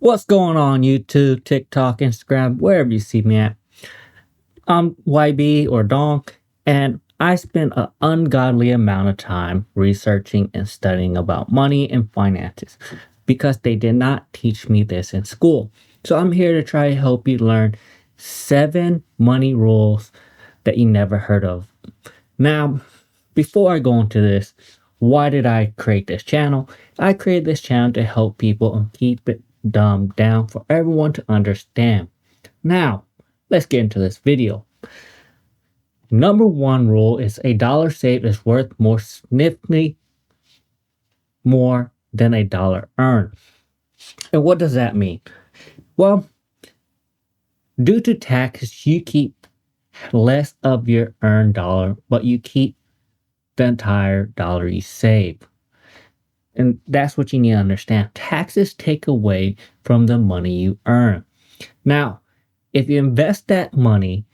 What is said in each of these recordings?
What's going on YouTube, TikTok, Instagram, wherever you see me at? I'm YB or Donk, and I spend an ungodly amount of time researching and studying about money and finances because they did not teach me this in school. So I'm here to try to help you learn 7 money rules that you never heard of. Now, before I go into this, why did I create this channel? I created this channel to help people and keep it dumbed down for everyone to understand. Now, let's get into this video. Number 1 rule is a dollar saved is worth more significantly more than a dollar earned. And what does that mean? Well, due to taxes, you keep less of your earned dollar, but you keep the entire dollar you save. And that's what you need to understand. Taxes take away from the money you earn. Now, if you invest that money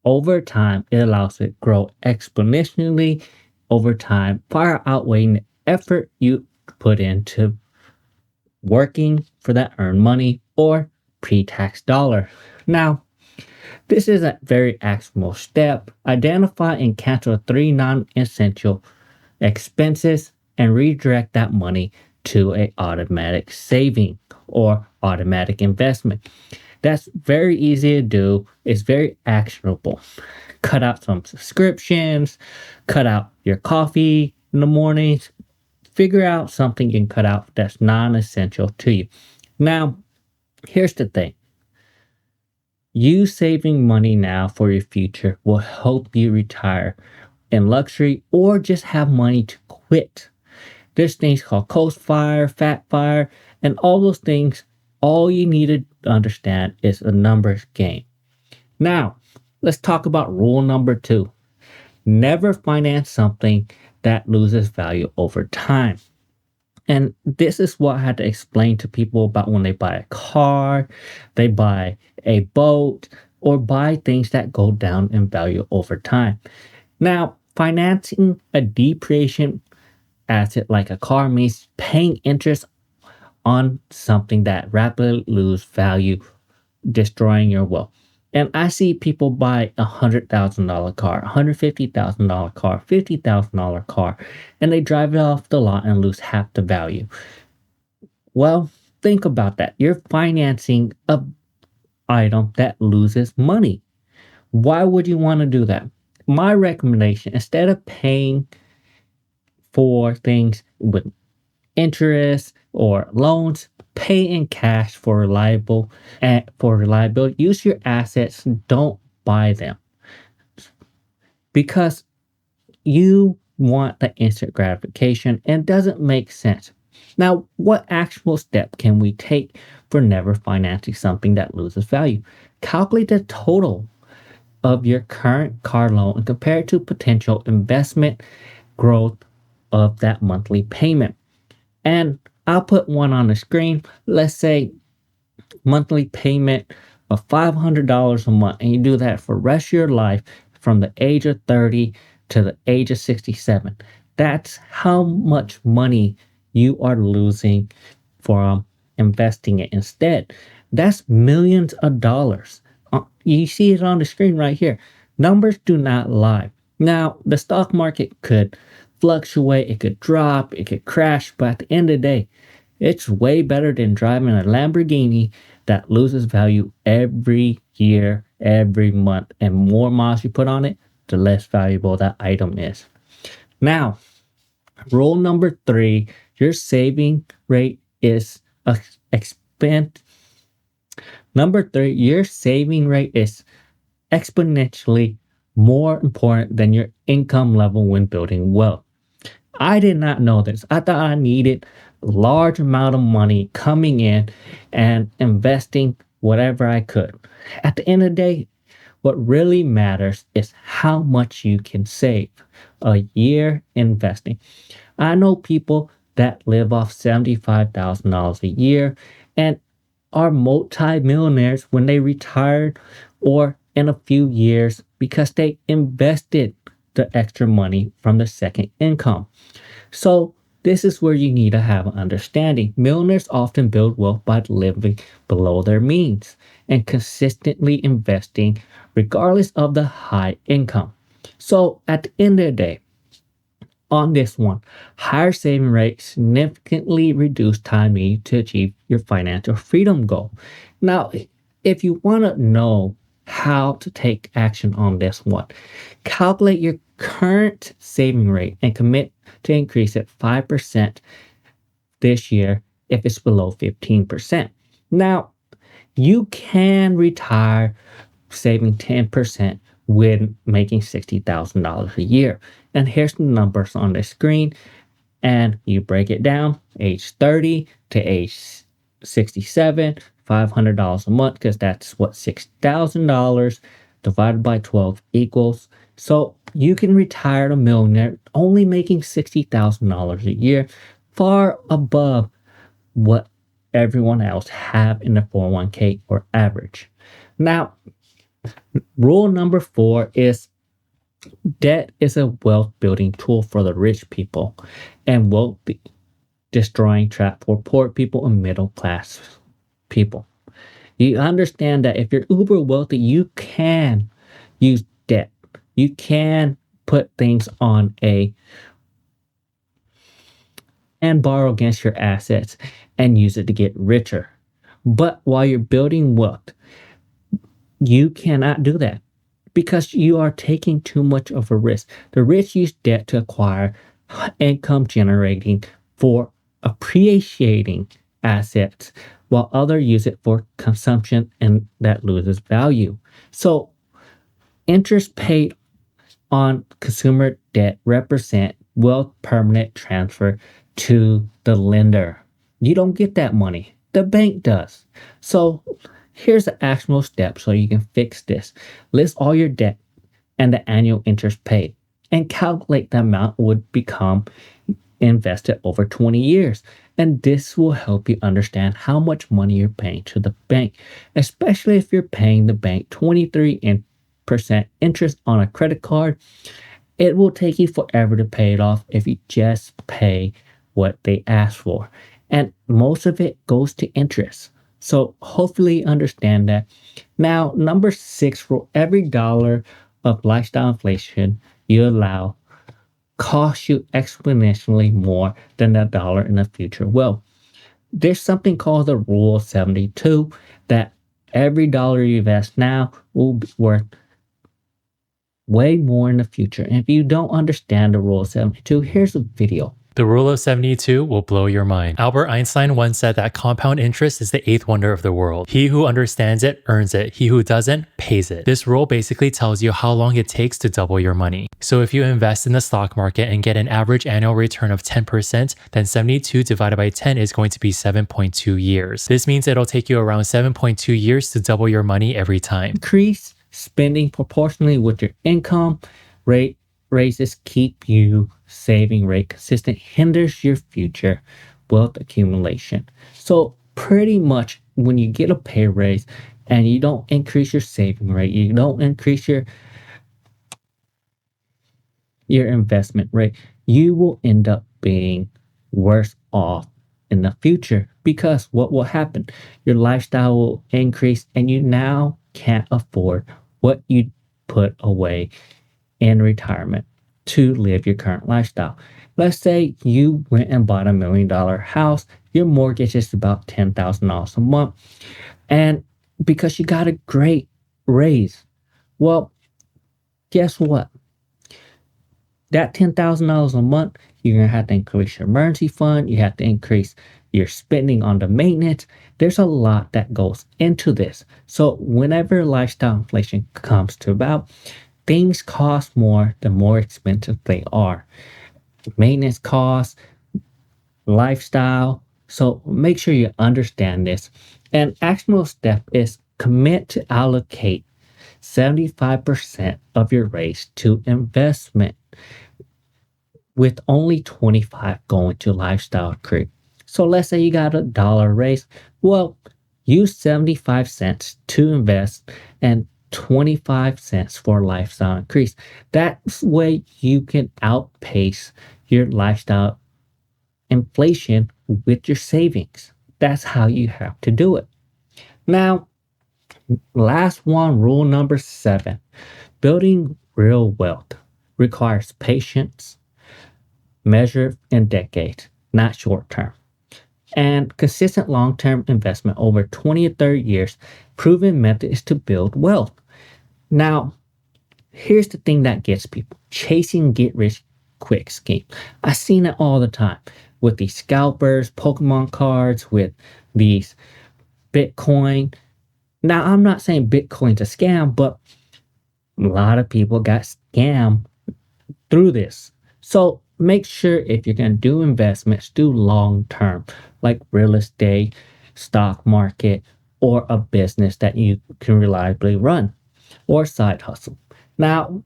over time, it allows it to grow exponentially over time, far outweighing the effort you put into working for that earned money or pre-tax dollar. Now, this is a very actionable step. Identify and cancel 3 non-essential expenses and redirect that money to a automatic saving or automatic investment. That's very easy to do. It's very actionable. Cut out some subscriptions, cut out your coffee in the mornings, figure out something you can cut out that's non-essential to you. Now, here's the thing. You saving money now for your future will help you retire in luxury or just have money to quit. There's things called coast fire, fat fire, and all those things. All you need to understand is a numbers game. Now, let's talk about rule number 2. Never finance something that loses value over time. And this is what I had to explain to people about when they buy a car, they buy a boat, or buy things that go down in value over time. Now, financing a depreciation asset like a car means paying interest on something that rapidly loses value, destroying your wealth. And I see people buy $100,000 car, $150,000 car, $50,000 car, and they drive it off the lot and lose half the value. Well, think about that. You're financing an item that loses money. Why would you want to do that? My recommendation, instead of paying for things with interest or loans, pay in cash for reliability. Use your assets, don't buy them. Because you want the instant gratification and it doesn't make sense. Now, what actual step can we take for never financing something that loses value? Calculate the total of your current car loan and compare it to potential investment growth of that monthly payment. And I'll put one on the screen. Let's say monthly payment of $500 a month, and you do that for the rest of your life from the age of 30 to the age of 67. That's how much money you are losing from investing it instead. That's millions of dollars. You see it on the screen right here. Numbers do not lie. Now, the stock market could fluctuate, it could drop, it could crash, but at the end of the day, it's way better than driving a Lamborghini that loses value every year, every month, and more miles you put on it, the less valuable that item is. Now, rule number 3, your saving rate is Number 3, your saving rate is exponentially more important than your income level when building wealth. I did not know this. I thought I needed a large amount of money coming in and investing whatever I could. At the end of the day, what really matters is how much you can save a year investing. I know people that live off $75,000 a year and are multi-millionaires when they retired or in a few years because they invested the extra money from the second income. So This is where you need to have an understanding. Millionaires often build wealth by living below their means and consistently investing regardless of the high income. So at the end of the day, on this one, higher saving rates significantly reduce time needed to achieve your financial freedom goal. Now, if you want to know how to take action on this one, calculate your current saving rate and commit to increase it 5% this year if it's below 15%. Now, you can retire saving 10% when making $60,000 a year. And here's the numbers on the screen. And you break it down, age 30 to age 67, $500 a month, because that's what $6,000 divided by 12 equals. So you can retire a millionaire only making $60,000 a year, far above what everyone else have in the 401k or average. Now, rule number 4 is debt is a wealth building tool for the rich people and wealth destroying trap for poor people and middle class people. You understand that if you're uber wealthy, you can use debt. You can put things on and borrow against your assets and use it to get richer. But while you're building wealth, you cannot do that because you are taking too much of a risk. The rich use debt to acquire income generating for appreciating assets, while others use it for consumption and that loses value. So interest paid on consumer debt represent wealth permanent transfer to the lender. You don't get that money. The bank does. So here's the actionable step so you can fix this. List all your debt and the annual interest paid and calculate the amount would become invested over 20 years. And this will help you understand how much money you're paying to the bank, especially if you're paying the bank 23% interest on a credit card. It will take you forever to pay it off if you just pay what they ask for. And most of it goes to interest. So hopefully you understand that. Now, number 6, for every dollar of lifestyle inflation you allow costs you exponentially more than a dollar in the future will. There's something called the Rule of 72 that every dollar you invest now will be worth way more in the future. And if you don't understand the Rule of 72, here's a video. The Rule of 72 will blow your mind. Albert Einstein once said that compound interest is the 8th wonder of the world. He who understands it earns it. He who doesn't pays it. This rule basically tells you how long it takes to double your money. So if you invest in the stock market and get an average annual return of 10%, then 72 divided by 10 is going to be 7.2 years. This means it'll take you around 7.2 years to double your money every time. Increase spending proportionally with your income. Raises keep you saving rate consistent, hinders your future wealth accumulation. So pretty much when you get a pay raise and you don't increase your saving rate, you don't increase your investment rate, you will end up being worse off in the future because what will happen? Your lifestyle will increase and you now can't afford what you put away in retirement to live your current lifestyle. Let's say you went and bought $1 million house, your mortgage is about $10,000 a month, and because you got a great raise, well, guess what? That $10,000 a month, you're gonna have to increase your emergency fund, you have to increase your spending on the maintenance. There's a lot that goes into this. So whenever lifestyle inflation comes to about, things cost more the more expensive they are. Maintenance costs, lifestyle. So make sure you understand this. An actionable step is commit to allocate 75% of your raise to investment, with only 25 going to lifestyle creep. So let's say you got $1 raise. Well, use 75 cents to invest and 25 cents for lifestyle increase. That way you can outpace your lifestyle inflation with your savings. That's how you have to do it. Now, last one, rule number 7. Building real wealth requires patience, measured in decades, not short term, and consistent long term investment over 20 or 30 years. Proven method is to build wealth. Now, here's the thing that gets people chasing get rich quick scheme. I've seen it all the time with these scalpers, Pokemon cards, with these Bitcoin. Now, I'm not saying Bitcoin's a scam, but a lot of people got scammed through this. So make sure if you're going to do investments, do long term, like real estate, stock market, or a business that you can reliably run, or side hustle. Now,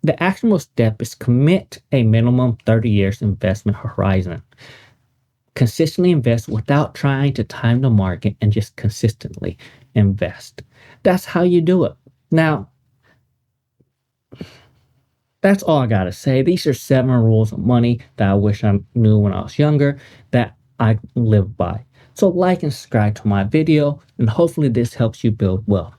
the actionable step is commit a minimum 30 years investment horizon. Consistently invest without trying to time the market and just consistently invest. That's how you do it. Now, that's all I got to say. These are 7 rules of money that I wish I knew when I was younger that I live by. So like and subscribe to my video, and hopefully this helps you build wealth.